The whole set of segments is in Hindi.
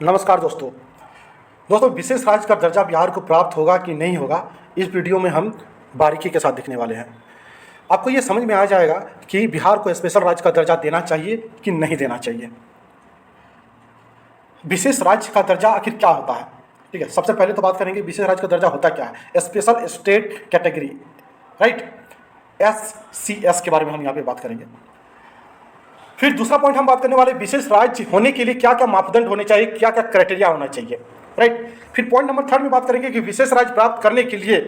नमस्कार दोस्तों विशेष राज्य का दर्जा बिहार को प्राप्त होगा कि नहीं होगा, इस वीडियो में हम बारीकी के साथ देखने वाले हैं। आपको ये समझ में आ जाएगा कि बिहार को स्पेशल राज्य का दर्जा देना चाहिए कि नहीं देना चाहिए। विशेष राज्य का दर्जा आखिर क्या होता है, ठीक है। सबसे पहले तो बात करेंगे विशेष राज्य का दर्जा होता क्या है। Special state category, right, SCS के बारे में हम यहाँ पे बात करेंगे। फिर दूसरा पॉइंट हम बात करने वाले विशेष राज्य होने के लिए क्या क्या मापदंड होने चाहिए, क्या क्या क्राइटेरिया होना चाहिए, राइट। फिर पॉइंट नंबर 3 में बात करेंगे कि विशेष राज्य प्राप्त करने के लिए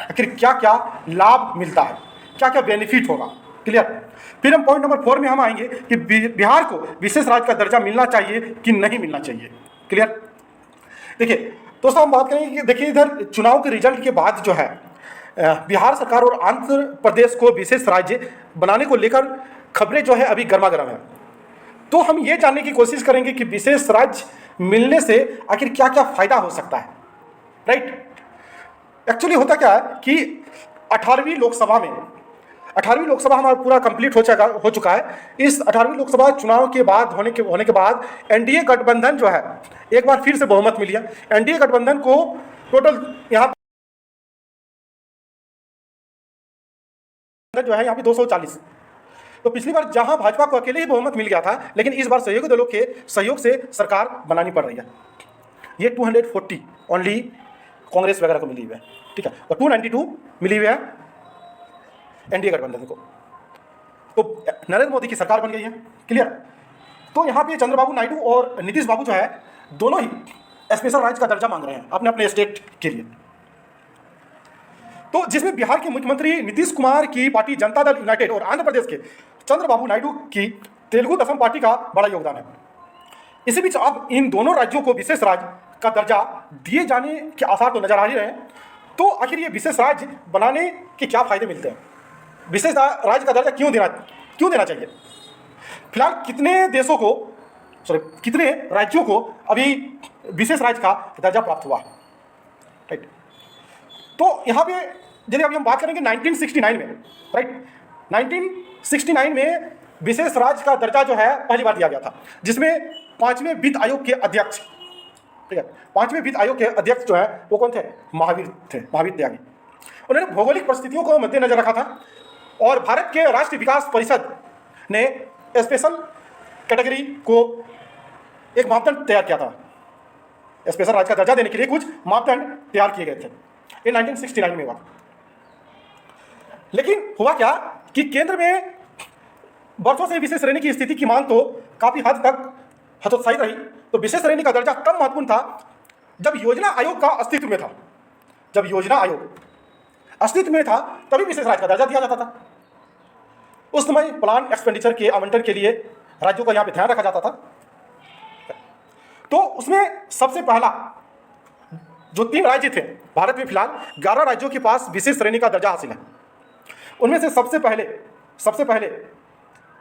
आखिर क्या क्या लाभ मिलता है, क्या क्या बेनिफिट होगा, क्लियर। फिर हम पॉइंट नंबर 4 में हम आएंगे कि बिहार को विशेष राज्य का दर्जा मिलना चाहिए कि नहीं मिलना चाहिए, क्लियर। देखिए दोस्तों, हम बात करेंगे कि देखिए इधर चुनाव के रिजल्ट के बाद जो है बिहार सरकार और आंध्र प्रदेश को विशेष राज्य बनाने को लेकर खबरें जो है अभी गर्मा गर्म है। तो हम ये जानने की कोशिश करेंगे कि विशेष राज्य मिलने से आखिर क्या क्या फायदा हो सकता है, राइट। एक्चुअली होता क्या है कि 18वीं लोकसभा हमारा पूरा कंप्लीट हो चुका है। इस 18वीं लोकसभा चुनाव के बाद होने के बाद एनडीए गठबंधन जो है एक बार फिर से बहुमत मिल गया। एनडीए गठबंधन को टोटल यहाँ जो है यहाँ पे 240। तो पिछली बार जहां भाजपा को अकेले ही बहुमत मिल गया था, लेकिन इस बार सहयोगी दलों के सहयोग से सरकार बनानी पड़ रही है। ये 240 ओनली कांग्रेस वगैरह को मिली हुई है, ठीक है, और 292 मिली हुई है एनडीए गठबंधन को। तो नरेंद्र मोदी की सरकार बन गई है, क्लियर। तो यहाँ पे चंद्रबाबू नायडू और नीतीश बाबू जो है दोनों ही स्पेशल राज्य का दर्जा मांग रहे हैं अपने अपने स्टेट के लिए। तो जिसमें बिहार के मुख्यमंत्री नीतीश कुमार की पार्टी जनता दल यूनाइटेड और आंध्र प्रदेश के चंद्रबाबू नायडू की तेलुगु देशम पार्टी का बड़ा योगदान है। इसी बीच अब इन दोनों राज्यों को विशेष राज्य का दर्जा दिए जाने के आसार तो नजर आ ही रहे हैं। तो आखिर ये विशेष राज्य बनाने के क्या फायदे मिलते हैं, विशेष राज्य का दर्जा क्यों देना चाहिए। फिलहाल कितने राज्यों को अभी विशेष राज्य का दर्जा प्राप्त हुआ, राइट। तो यहाँ पे यदि अभी हम बात करेंगे 1969 में, राइट, 1969 में विशेष राज्य का दर्जा जो है पहली बार दिया गया था, जिसमें 5वें वित्त आयोग के अध्यक्ष, ठीक है, 5वें वित्त आयोग के अध्यक्ष जो है वो कौन थे, महावीर त्यागी। उन्होंने भौगोलिक परिस्थितियों को मद्देनजर रखा था और भारत के राष्ट्रीय विकास परिषद ने स्पेशल कैटेगरी को एक मापदंड तैयार किया था। स्पेशल राज्य का दर्जा देने के लिए कुछ मापदंड तैयार किए गए थे, ये 1969 में हुआ। लेकिन हुआ क्या कि केंद्र में वर्षों से विशेष श्रेणी की स्थिति की मांग तो काफी हद तक हतोत्साहित रही। तो विशेष श्रेणी का दर्जा तब महत्वपूर्ण था जब योजना आयोग का अस्तित्व में था। जब योजना आयोग अस्तित्व में था तभी विशेष राज्य का दर्जा दिया जाता था। उस समय प्लान एक्सपेंडिचर के आवंटन के लिए राज्यों का यहाँ पे ध्यान रखा जाता था। तो उसमें सबसे पहला जो 3 राज्य थे, भारत में फिलहाल 11 राज्यों के पास विशेष श्रेणी का दर्जा हासिल है। उनमें से सबसे पहले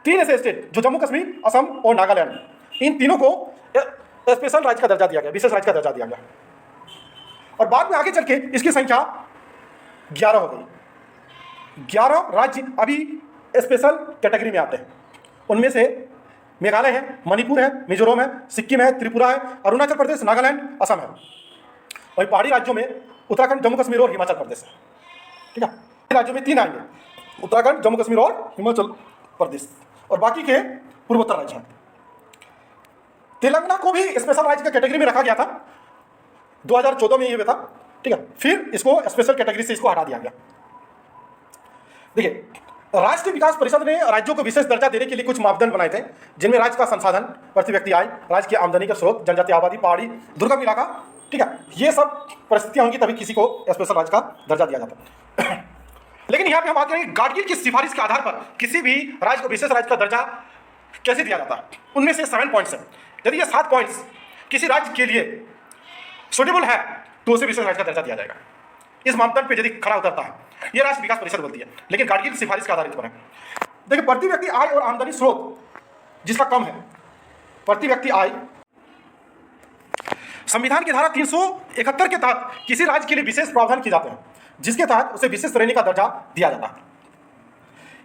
3 ऐसे स्टेट जो जम्मू कश्मीर, असम और नागालैंड, इन तीनों को स्पेशल राज्य का दर्जा दिया गया, विशेष राज्य का दर्जा दिया गया। और बाद में आगे चल के इसकी संख्या 11 हो गई। 11 राज्य अभी स्पेशल कैटेगरी में आते हैं। उनमें से मेघालय है, मणिपुर है, मिजोरम है, सिक्किम है, त्रिपुरा है, अरुणाचल प्रदेश, नागालैंड, असम है। वही पहाड़ी राज्यों में उत्तराखंड, जम्मू कश्मीर और हिमाचल प्रदेश है, ठीक है। राज्यों में 3 आएंगे, उत्तराखंड, जम्मू कश्मीर और हिमाचल प्रदेश, और बाकी के पूर्वोत्तर राज्य हैं। तेलंगाना को भी स्पेशल राज्य का कैटेगरी में रखा गया था, 2014 में ये था, ठीक है। फिर इसको स्पेशल कैटेगरी से इसको हटा दिया गया। देखिए, राष्ट्रीय विकास परिषद ने राज्यों को विशेष दर्जा देने के लिए कुछ मापदंड बनाए थे, जिनमें राज्य का संसाधन, प्रति व्यक्ति आय, राज्य की आमदनी के स्रोत, जनजातीय आबादी, पहाड़ी, दुर्गम इलाका, ठीक है, ये सब परिस्थितियां होंगी तभी किसी को स्पेशल राज्य का दर्जा दिया जाता है। लेकिन यहाँ पे हम बात करेंगे गाडगिल की सिफारिश के आधार पर किसी भी राज्य को विशेष राज्य का दर्जा कैसे दिया जाता है। उनमें से 7 पॉइंट्स हैं। यदि ये 7 पॉइंट्स किसी राज्य के लिए सुटेबल है तो उसे विशेष राज्य का दर्जा दिया जाएगा। इस मापदंड पे यदि खरा उतरता है, ये राष्ट्रीय विकास परिषद बोलती है, लेकिन गाडगिल की सिफारिश के आधारित पर है। देखिए, प्रति व्यक्ति आय और आमदनी स्रोत जिसका कम है, प्रति व्यक्ति आय, संविधान की धारा 371 के तहत किसी राज्य के लिए विशेष प्रावधान किए जाते हैं, जिसके तहत उसे विशेष श्रेणी का दर्जा दिया जाता है।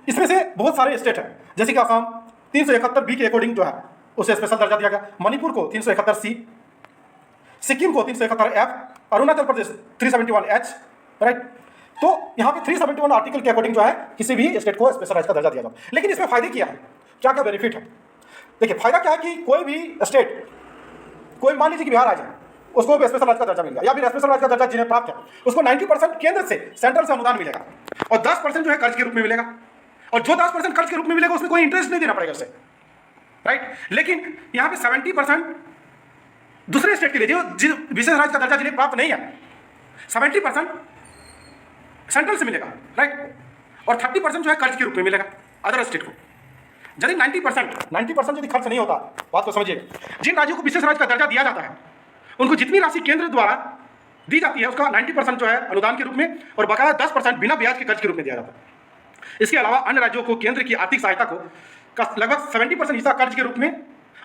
इसमें से बहुत सारे स्टेट हैं, जैसे कि असम 371 बी के अकॉर्डिंग जो है उसे स्पेशल दर्जा दिया गया, मणिपुर को 371 सी, सिक्किम को 371F, Arunachal Pradesh 371H, right. तो यहाँ पे 371 आर्टिकल के अकॉर्डिंग जो है किसी भी स्टेट को स्पेशल राज्य का दर्जा दिया जाता है। लेकिन इसमें फायदे क्या है, क्या क्या बेनिफिट है? देखिए फायदा क्या है कि कोई भी स्टेट, कोई मान लीजिए कि बिहार आ जाए, उसको भी स्पेशल राज्य का दर्जा मिल गया, या फिर स्पेशल राज्य का दर्जा जिन्हें प्राप्त है उसको 90% केंद्र से, सेंट्रल से अनुदान मिलेगा, और 10% जो है कर्ज के रूप में मिलेगा। और जो 10% कर्ज के रूप में मिलेगा उसमें कोई इंटरेस्ट नहीं देना पड़ेगा उसे, राइट। लेकिन यहाँ पे 70% दूसरे स्टेट के लिए जो विशेष राज्य का दर्जा जिन्हें प्राप्त नहीं है, 70% सेंट्रल से मिलेगा, राइट। और 30% जो है कर्ज के रूप में मिलेगा अदर स्टेट को। यदि 90% यदि खर्च नहीं होता, बात को समझिएगा, जिन राज्यों को विशेष राज्य का दर्जा दिया जाता है उनको जितनी राशि केंद्र द्वारा दी जाती है उसका 90% जो है अनुदान के रूप में और बकाया 10% बिना ब्याज के कर्ज के रूप में दिया जाता है। इसके अलावा अन्य राज्यों को केंद्र की आर्थिक सहायता को का लगभग 70% हिस्सा कर्ज के रूप में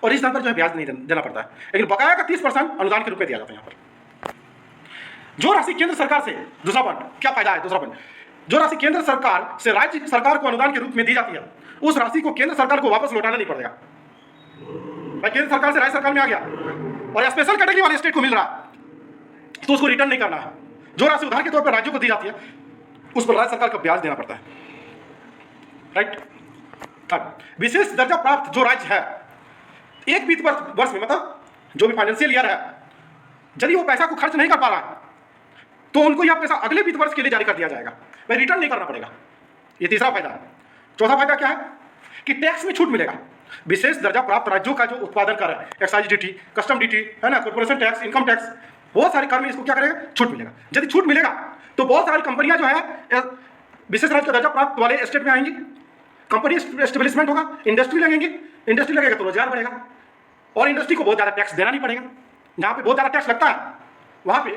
और इस धन पर जो है ब्याज नहीं देना पड़ता है, लेकिन बकाया का 30% अनुदान के रूप में दिया जाता है। यहाँ पर जो राशि केंद्र सरकार से, दूसरा पॉइंट क्या फायदा है, दूसरा पॉइंट, जो राशि केंद्र सरकार से राज्य सरकार को अनुदान के रूप में दी जाती है उस राशि को केंद्र सरकार को वापस लौटाना नहीं पड़ेगा। भाई केंद्र सरकार से राज्य सरकार में आ गया और स्पेशल कैटेगरी वाले स्टेट को मिल रहा तो उसको रिटर्न नहीं करना है। जो राशि उधार के तौर पर राज्यों को दी जाती है उस पर राज्य सरकार का ब्याज देना पड़ता है, राइट। थर्ड, विशेष दर्जा प्राप्त जो राज्य है एक वित्त वर्ष में, मतलब जो भी फाइनेंशियल ईयर है, यदि वो पैसा को खर्च नहीं कर पा रहा है तो उनको यह पैसा अगले वित्त वर्ष के लिए जारी कर दिया जाएगा, भाई रिटर्न नहीं करना पड़ेगा। ये तीसरा फायदा है। चौथा फायदा क्या है कि टैक्स में छूट मिलेगा। विशेष दर्जा प्राप्त राज्यों का जो उत्पादन कर है, एक्साइज ड्यूटी, कस्टम ड्यूटी है ना, कॉर्पोरेशन टैक्स, इनकम टैक्स, बहुत सारे कर में इसको क्या करेगा, छूट मिलेगा। यदि छूट मिलेगा तो बहुत सारी कंपनियां जो है विशेष राज्य का दर्जा प्राप्त वाले स्टेट में आएंगी, कंपनी एस्टेब्लिशमेंट होगा, इंडस्ट्री लगेंगी, इंडस्ट्री लगेगा तो रोजगार बढ़ेगा और इंडस्ट्री को बहुत ज़्यादा टैक्स देना नहीं पड़ेगा। जहाँ पे बहुत ज़्यादा टैक्स लगता है वहाँ पे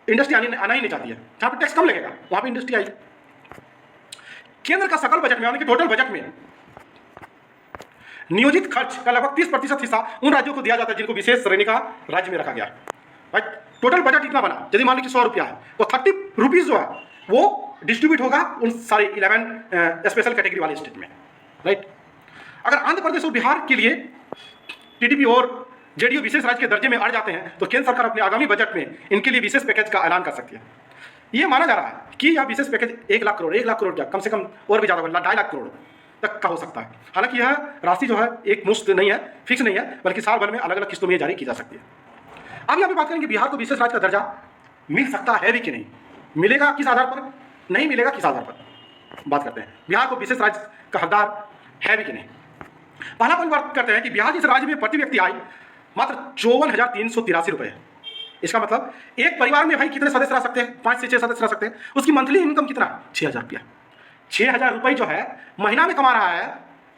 इंडस्ट्री आना ही नहीं चाहती है, जहाँ पे टैक्स कम लगेगा वहाँ पे इंडस्ट्री आएगी। केंद्र का सकल बजट में, यानी कि टोटल बजट में नियोजित खर्च का लगभग 30% हिस्सा उन राज्यों को दिया जाता है जिनको विशेष श्रेणी का राज्य में रखा गया है, राइट। टोटल बजट इतना बना, यदि मान लीजिए 100 रुपया है तो 30 रुपीज जो है वो डिस्ट्रीब्यूट होगा उन सारे 11 स्पेशल कैटेगरी वाले स्टेट में, राइट। अगर आंध्र प्रदेश और बिहार के लिए टीडीपी और जेडीयू विशेष राज्य के दर्जे में अड़ जाते हैं तो केंद्र सरकार अपने आगामी बजट में इनके लिए विशेष पैकेज का ऐलान कर सकती है। ये माना जा रहा है कि यह विशेष पैकेज 1 लाख करोड़ क्या, कम से कम और भी ज़्यादा 2.5 लाख करोड़ तक का हो सकता है। हालांकि यह राशि जो है एक मुश्त नहीं है, फिक्स नहीं है, बल्कि साल भर में अलग अलग किस्तों में जारी की जा सकती है। अब यहाँ पे बात करेंगे बिहार को विशेष राज्य का दर्जा मिल सकता है भी कि नहीं, मिलेगा किस आधार पर, नहीं मिलेगा किस आधार पर, बात करते हैं। बिहार को विशेष राज्य का हकदार है भी कि नहीं। पहला पॉइंट बात करते हैं कि बिहार जिस राज्य में प्रति व्यक्ति आय मात्र 54,383 रुपये है। इसका मतलब एक परिवार में भाई कितने सदस्य रह सकते हैं, 5 से 6 सदस्य रह सकते हैं। उसकी मंथली इनकम कितना, 6,000 रुपया। 6,000 रुपये जो है महीना में कमा रहा है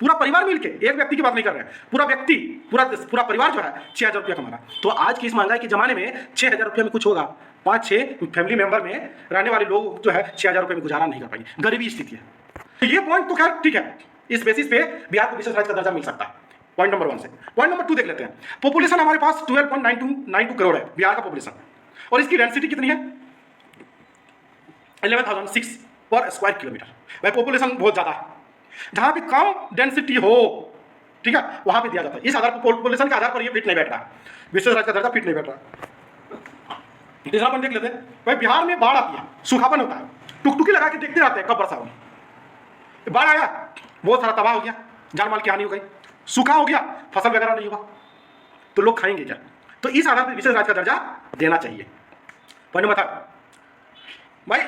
पूरा परिवार मिलके, एक व्यक्ति की बात नहीं कर रहे हैं, पूरा व्यक्ति, पूरा परिवार जो है 6,000 रुपया कमा रहा है। तो आज की इस महंगाई के जमाने में 6,000 रुपये में कुछ होगा, 5-6 फैमिली मेंबर में रहने वाले लोग जो है 6,000 रुपये में गुजारा नहीं कर पाएंगे, गरीबी स्थिति है। तो ये पॉइंट तो खैर ठीक है, इस बेसिस पे बिहार को विशेष राज्य का दर्जा मिल सकता है। पॉइंट नंबर 1 से पॉइंट नंबर 2 देख लेते हैं। पॉपुलेशन हमारे पास 12.92 करोड़ है बिहार का पॉपुलेशन, और इसकी डेंसिटी कितनी है, 11,006 पर स्क्वायर किलोमीटर। भाई पॉपुलेशन बहुत ज़्यादा है। जहाँ पे कम डेंसिटी हो, ठीक है, वहाँ पे दिया जाता है। इस आधार पर, पॉपुलेशन के आधार पर ये फिट नहीं बैठ रहा है, विशेष राज्य का दर्जा फिट नहीं बैठ रहा। तीसरा पॉइंट देख लेते हैं। भाई बिहार में बाढ़ आती है, सूखापन होता है, टुकटुकी लगा के देखते रहते हैं कब वर्षा होगी। बाढ़ आया, बहुत सारा तबाह हो गया, जान माल की हानि हो गई, सूखा हो गया, फसल वगैरह नहीं हुआ, तो लोग खाएंगे क्या। तो इस आधार पर विशेष राज्य का दर्जा देना चाहिए। पॉइंट नंबर 3, भाई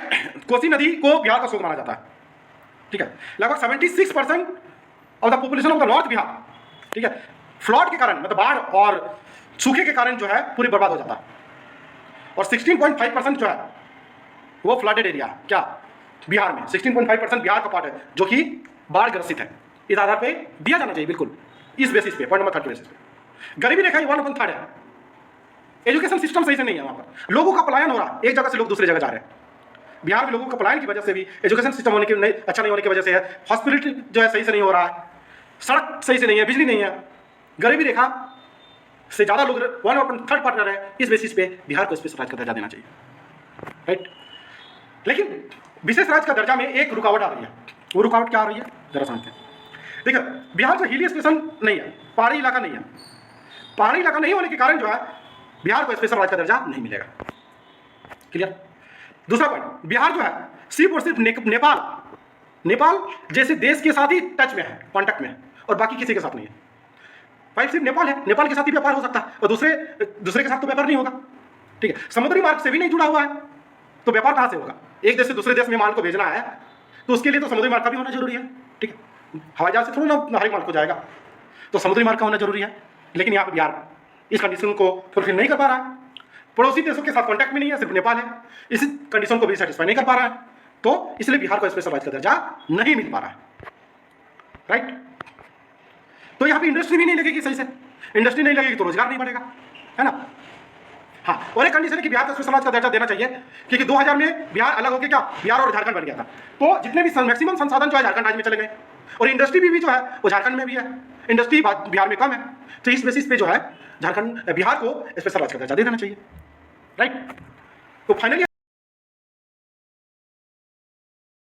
कोसी नदी को बिहार का शोक माना जाता है, ठीक है। लगभग 76% of the population of the north Bihar, ठीक है, फ्लड के कारण, मतलब बाढ़ और सूखे के कारण जो है पूरी बर्बाद हो जाता है। और 16.5% जो है वो फ्लडेड एरिया, क्या बिहार में 16.5% बिहार का पार्ट है जो कि बाढ़ ग्रसित है। इस आधार पे दिया जाना चाहिए, बिल्कुल इस बेसिस पे, पॉइंट नंबर 3 के बेसिस पे। गरीबी रेखा 1/3 है। एजुकेशन सिस्टम सही से नहीं है, वहाँ पर लोगों का पलायन हो रहा है, एक जगह से लोग दूसरी जगह जा रहे हैं। बिहार में लोगों का पलायन की वजह से भी एजुकेशन सिस्टम होने के अच्छा नहीं होने की वजह से है, हॉस्पिटल जो है सही से नहीं हो रहा है, सड़क सही से नहीं है, बिजली नहीं है, गरीबी रेखा से ज़्यादा लोग 1/3 पार्ट रहे हैं। इस बेसिस पे बिहार को स्पेशल राज्य का दर्जा देना चाहिए, राइट। लेकिन विशेष राज्य का दर्जा में एक रुकावट आ रही है। वो रुकावट क्या आ रही है, जरा समझते हैं। देखिए बिहार जो हिली स्टेशन नहीं है, पहाड़ी इलाका नहीं है, पहाड़ी इलाका नहीं होने के कारण जो है बिहार को स्पेशल राज्य का दर्जा नहीं मिलेगा। क्लियर? दूसरा पॉइंट, बिहार जो है सिर्फ और सिर्फ नेपाल जैसे देश के साथ ही टच में है, कॉन्टैक्ट में है, और बाकी किसी के साथ नहीं है। भाई सिर्फ नेपाल है, नेपाल के साथ ही व्यापार हो सकता है, और दूसरे के साथ तो व्यापार नहीं होगा। ठीक है, समुद्री मार्ग से भी नहीं जुड़ा हुआ है, तो व्यापार कहां से होगा? एक देश से दूसरे देश में माल को भेजना है तो उसके लिए तो समुद्री मार्ग का भी होना जरूरी है। ठीक है, हवाई जहाज से थोड़ा ना हर एक माल को जाएगा, तो समुद्री मार्ग का होना जरूरी है। लेकिन यहाँ पर बिहार इस कंडीशन को फुलफिल नहीं कर पा रहा है, पड़ोसी देशों के साथ कॉन्टैक्ट में नहीं है, सिर्फ नेपाल है, इस कंडीशन को भी सेटिस्फाई नहीं कर पा रहा है, तो इसलिए बिहार को स्पेशल राज्य का दर्जा नहीं मिल पा रहा है। राइट? तो यहाँ पे इंडस्ट्री भी नहीं लगेगी सही से, इंडस्ट्री नहीं लगेगी तो रोजगार नहीं बढ़ेगा, है ना? हाँ, और एक कंडीशन है कि बिहार को स्पेशल राज्य का दर्जा देना चाहिए, क्योंकि 2000 में बिहार अलग होकर क्या बिहार और झारखंड बन गया था, तो जितने भी मैक्सिमम संसाधन जो है झारखंड राज्य में चले गए, और इंडस्ट्री भी जो है वो झारखंड में भी है, इंडस्ट्री बिहार में कम है, तो इस बेसिस पे जो है बिहार को स्पेशल राज्य का दर्जा दे देना चाहिए। राइट? तो फाइनली